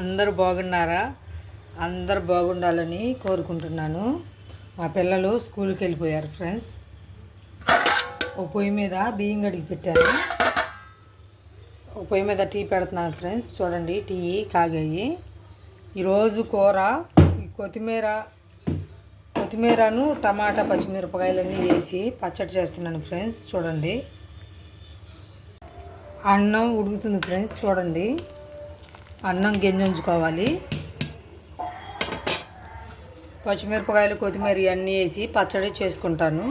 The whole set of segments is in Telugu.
అందరూ బాగున్నారా? అందరూ బాగుండాలని కోరుకుంటున్నాను. మా పిల్లలు స్కూల్కి వెళ్ళిపోయారు ఫ్రెండ్స్. ఓ పొయ్యి మీద బియ్యం కడిగి పెట్టాను. ఓ పొయ్యి మీద టీ పెడుతున్నాను ఫ్రెండ్స్. చూడండి, టీ కాగాయి. ఈరోజు కూర కొత్తిమీరను టమాటా పచ్చిమిరపకాయలన్నీ వేసి పచ్చడి చేస్తున్నాను ఫ్రెండ్స్. చూడండి, అన్నం ఉడుకుతుంది ఫ్రెండ్స్. చూడండి, అన్నం గింజంచుకోవాలి. పచ్చిమిరపకాయలు కొత్తిమీర అన్నీ వేసి పచ్చడి చేసుకుంటాను.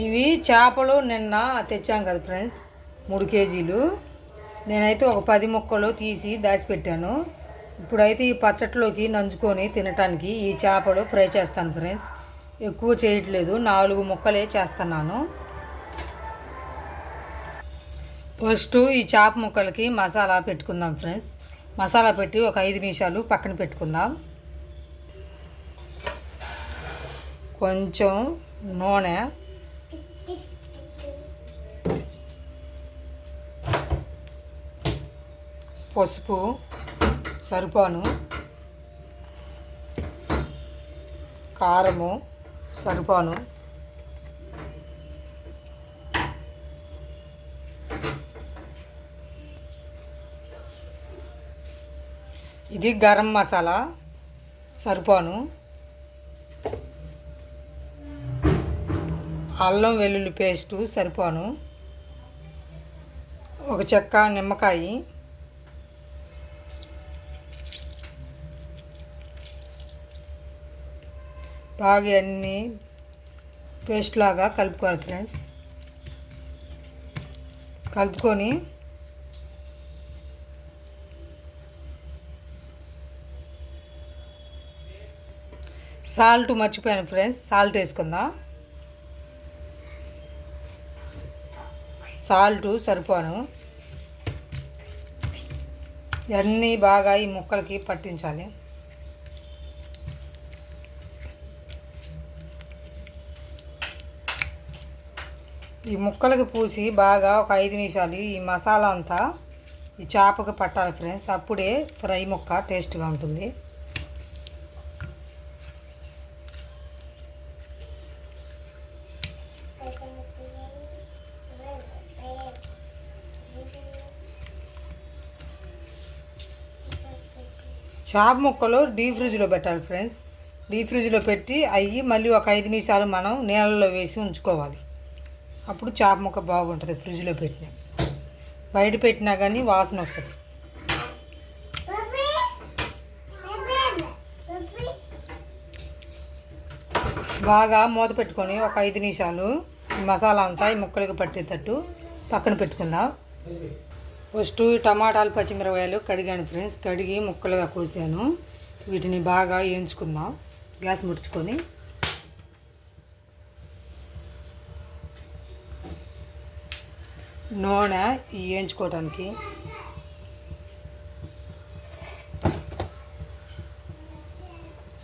ఇవి చేపలు నిన్న తెచ్చాం కదా ఫ్రెండ్స్, 3 కేజీలు. నేనైతే ఒక 10 ముక్కలు తీసి దాచిపెట్టాను. ఇప్పుడైతే ఈ పచ్చట్లోకి నంచుకొని తినటానికి ఈ చేపలు ఫ్రై చేస్తాను ఫ్రెండ్స్. ఎక్కువ చేయట్లేదు, 4 ముక్కలే చేస్తున్నాను. ఫస్ట్ ఈ చేప ముక్కలకి మసాలా పెట్టుకుందాం ఫ్రెండ్స్. మసాలా పెట్టి ఒక 5 నిమిషాలు పక్కన పెట్టుకుందాం. కొంచెం నూనె, పసుపు సరిపోను, కారము సరిపోను, ఇది గరం మసాలా సరిపోను, అల్లం వెల్లుల్లి పేస్టు సరిపోను, ఒక చెక్క నిమ్మకాయ, బాగా అన్నీ పేస్ట్ లాగా కలుపుకోవాలి ఫ్రెండ్స్. కలుపుకొని సాల్ట్ మర్చిపోయాను ఫ్రెండ్స్, సాల్ట్ వేసుకుందాం. సాల్ట్ సరిపోను. ఇవన్నీ బాగా ఈ ముక్కలకి పట్టించాలి. ఈ ముక్కలకి పూసి బాగా ఒక 5 నిమిషాలు ఈ మసాలా అంతా ఈ చేపకి పట్టాలి ఫ్రెండ్స్. అప్పుడే ఫ్రై ముక్క టేస్ట్గా ఉంటుంది. చేప ముక్కలు డీప్ ఫ్రిడ్జ్లో పెట్టాలి ఫ్రెండ్స్. డీప్ ఫ్రిడ్జ్లో పెట్టి అవి మళ్ళీ ఒక 5 నిమిషాలు మనం నీళ్ళలో వేసి ఉంచుకోవాలి. అప్పుడు చేప ముక్క బాగుంటుంది. ఫ్రిడ్జ్లో పెట్టినా బయట పెట్టినా కానీ వాసన వస్తుంది. బాగా మూత పెట్టుకొని ఒక 5 నిమిషాలు ఈ మసాలా అంతా ఈ ముక్కలకి పట్టేటట్టు పక్కన పెట్టుకుందాం. ఫస్ట్ టమాటాలు పచ్చిమిరపకాయలు కడిగాను ఫ్రెండ్స్. కడిగి ముక్కలుగా కోసాను. వీటిని బాగా వేయించుకుందాం గ్యాస్ ముడుచుకొని. నూనె వేయించుకోవడానికి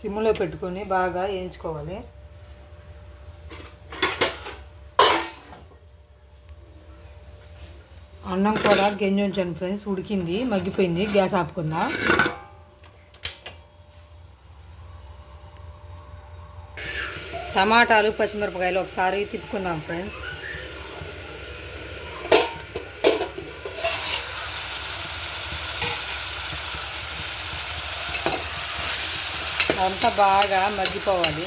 సిమ్లో పెట్టుకొని బాగా వేయించుకోవాలి. అన్నం కూడా గింజ ఉంచాను ఫ్రెండ్స్. ఉడికింది, మగ్గిపోయింది. గ్యాస్ ఆపుకుందాం. టమాటాలు పచ్చిమిరపకాయలు ఒకసారి తిప్పుకుందాం ఫ్రెండ్స్. అంతా బాగా మగ్గిపోవాలి.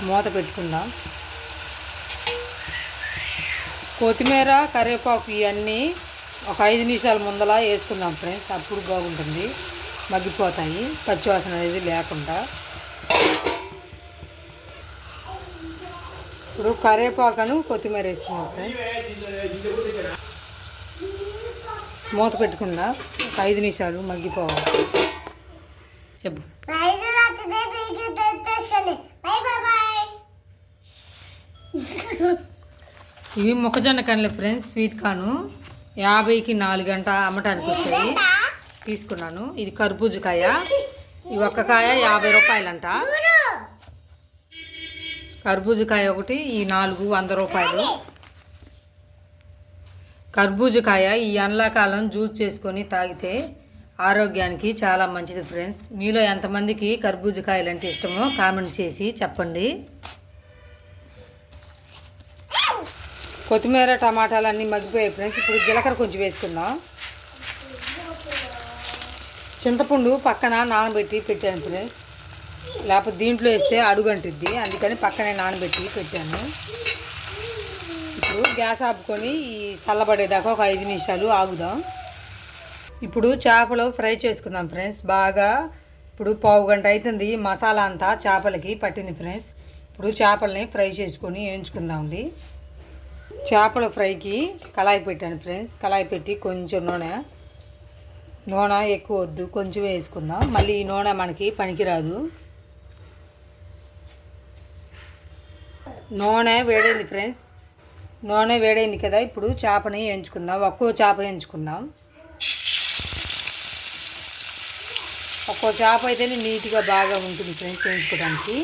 మూత పెట్టుకుందాం. కొత్తిమీర కరివేపాకు ఇవన్నీ ఒక 5 నిమిషాల ముందలా వేసుకుందాం ఫ్రెండ్స్. అప్పుడు బాగుంటుంది, మగ్గిపోతాయి పచ్చివాసన అనేది లేకుండా. ఇప్పుడు కరివేపాకును కొత్తిమీర వేసుకున్నాం ఫ్రెండ్స్. మూత పెట్టుకుందాం. ఒక 5 నిమిషాలు మగ్గిపోవాలి. చెప్పు. ఇవి మొక్కజొన్న కండ్లు ఫ్రెండ్స్. స్వీట్ కార్న్ 50కి 4 గంట అమ్మటానికి వచ్చాయి, తీసుకున్నాను. ఇది కర్బూజకాయ, ఈ ఒక్క కాయ 50 రూపాయలంట. కర్బూజకాయ ఒకటి ఈ 4 100 రూపాయలు. కర్బూజకాయ ఈ ఎండాకాలం జ్యూస్ చేసుకొని తాగితే ఆరోగ్యానికి చాలా మంచిది ఫ్రెండ్స్. మీలో ఎంతమందికి కర్బూజకాయలు అంటే ఇష్టమో కామెంట్ చేసి చెప్పండి. కొత్తిమీర టమాటాలు అన్నీ మగ్గిపోయాయి ఫ్రెండ్స్. ఇప్పుడు జీలకర్ర కొంచెం వేసుకుందాం. చింతపండు పక్కన నానబెట్టి పెట్టాను ఫ్రెండ్స్, లేకపోతే దీంట్లో వేస్తే అడుగంటుద్ది, అందుకని పక్కనే నానబెట్టి పెట్టాను. ఇప్పుడు గ్యాస్ ఆపుకొని ఈ చల్లబడేదాకా ఒక 5 నిమిషాలు ఆగుదాం. ఇప్పుడు చేపలు ఫ్రై చేసుకుందాం ఫ్రెండ్స్. బాగా ఇప్పుడు పావు గంట అవుతుంది. మసాలా అంతా చేపలకి పట్టింది ఫ్రెండ్స్. ఇప్పుడు చేపలని ఫ్రై చేసుకొని వేయించుకుందామండి. చేపల ఫ్రైకి కళాయి పెట్టాను ఫ్రెండ్స్. కళాయి పెట్టి కొంచెం నూనె ఎక్కువ వద్దు, కొంచెం వేసుకుందాం. మళ్ళీ ఈ నూనె మనకి పనికిరాదు. నూనె వేడైంది ఫ్రెండ్స్. నూనె వేడైంది కదా, ఇప్పుడు చేపని వేయించుకుందాం. ఒక్కో చేప వేయించుకుందాం. ఒక్కో చేప అయితేనే నీట్గా బాగా ఉంటుంది ఫ్రెండ్స్ వేయించుకోవడానికి.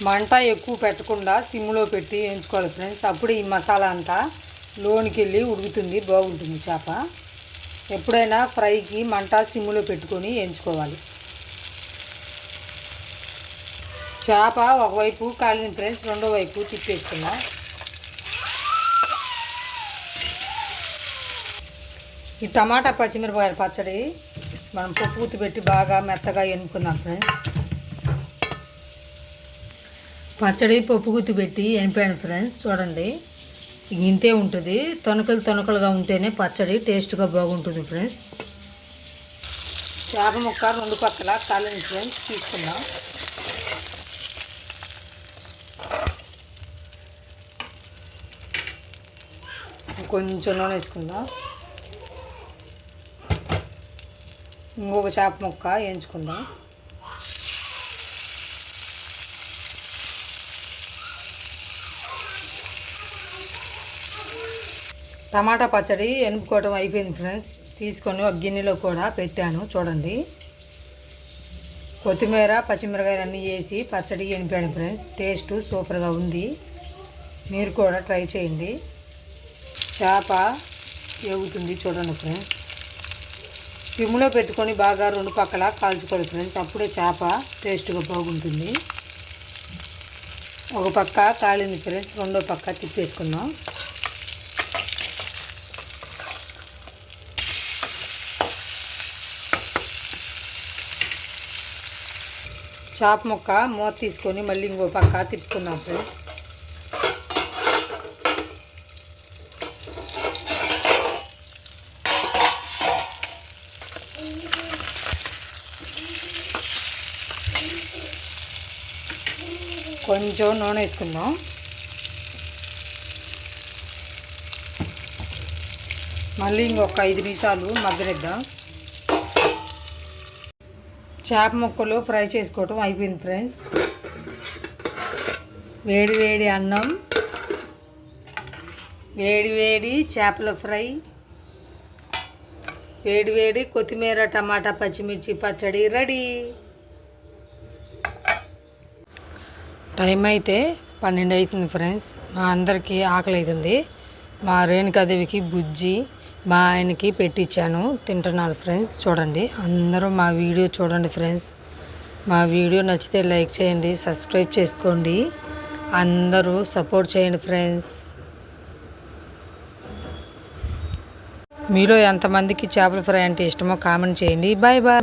మంట ఎక్కువ పెట్టకుండా సిమ్లో పెట్టి వేయించుకోవాలి ఫ్రెండ్స్. అప్పుడు ఈ మసాలా అంతా లోనికి వెళ్ళి ఉడుకుతుంది, బాగుంటుంది చేప. ఎప్పుడైనా ఫ్రైకి మంట సిమ్లో పెట్టుకొని వేయించుకోవాలి. చేప ఒకవైపు కాలింది ఫ్రెండ్స్, రెండో వైపు తిప్పేసుకుందాం. ఈ టమాటా పచ్చిమిరపకాయల పచ్చడి మనం పప్పు పెట్టి బాగా మెత్తగా ఎనుకుందాం ఫ్రెండ్స్. పచ్చడి పప్పు గుత్తి పెట్టి ఎనిపాను ఫ్రెండ్స్. చూడండి, ఇంతే ఉంటుంది. తొనకలుగా ఉంటేనే పచ్చడి టేస్ట్గా బాగుంటుంది ఫ్రెండ్స్. చేప ముక్క 2 పక్కల కాలింది ఫ్రెండ్స్, తీసుకుందాం. కొంచెం నూనె వేసుకుందాం. ఇంకొక చేప ముక్క వేయించుకుందాం. టమాటా పచ్చడి ఎనుపుకోవడం అయిపోయింది ఫ్రెండ్స్. తీసుకొని ఒక గిన్నెలో కూడా పెట్టాను చూడండి. కొత్తిమీర పచ్చిమిరకాయలు అన్నీ వేసి పచ్చడి ఎనిపాను ఫ్రెండ్స్. టేస్ట్ సూపర్గా ఉంది, మీరు కూడా ట్రై చేయండి. చేప ఎగుతుంది చూడండి ఫ్రెండ్స్. సిమ్లో పెట్టుకొని బాగా 2 పక్కల కాల్చుకోవాలి ఫ్రెండ్స్. అప్పుడే చేప టేస్ట్గా బాగుంటుంది. ఒక పక్క కాలింది ఫ్రెండ్స్, రెండో పక్క తిప్పేసుకుందాం. చేప ముక్క మూత తీసుకొని మళ్ళీ ఇంకో పక్క తిప్పుకుందాం ఫ్రెండ్స్. కొంచెం నూనె వేసుకుందాం. మళ్ళీ ఇంకొక 5 నిమిషాలు మగ్గనిద్దాం. చేప ముక్కలు ఫ్రై చేసుకోవటం అయిపోయింది ఫ్రెండ్స్. వేడి వేడి అన్నం, వేడి వేడి చేపల ఫ్రై, వేడి వేడి కొత్తిమీర టమాటా పచ్చిమిర్చి పచ్చడి రెడీ. టైం అయితే 12 అవుతుంది ఫ్రెండ్స్. మా అందరికీ ఆకలి అవుతుంది. మా రేణుకాదేవికి బుజ్జి మా ఆయనకి పెట్టించాను, తింటున్నారు ఫ్రెండ్స్. చూడండి, అందరూ మా వీడియో చూడండి ఫ్రెండ్స్. మా వీడియో నచ్చితే లైక్ చేయండి, సబ్స్క్రైబ్ చేసుకోండి, అందరూ సపోర్ట్ చేయండి ఫ్రెండ్స్. మీలో ఎంతమందికి చేపల ఫ్రై అంటే ఇష్టమో కామెంట్ చేయండి. Bye bye.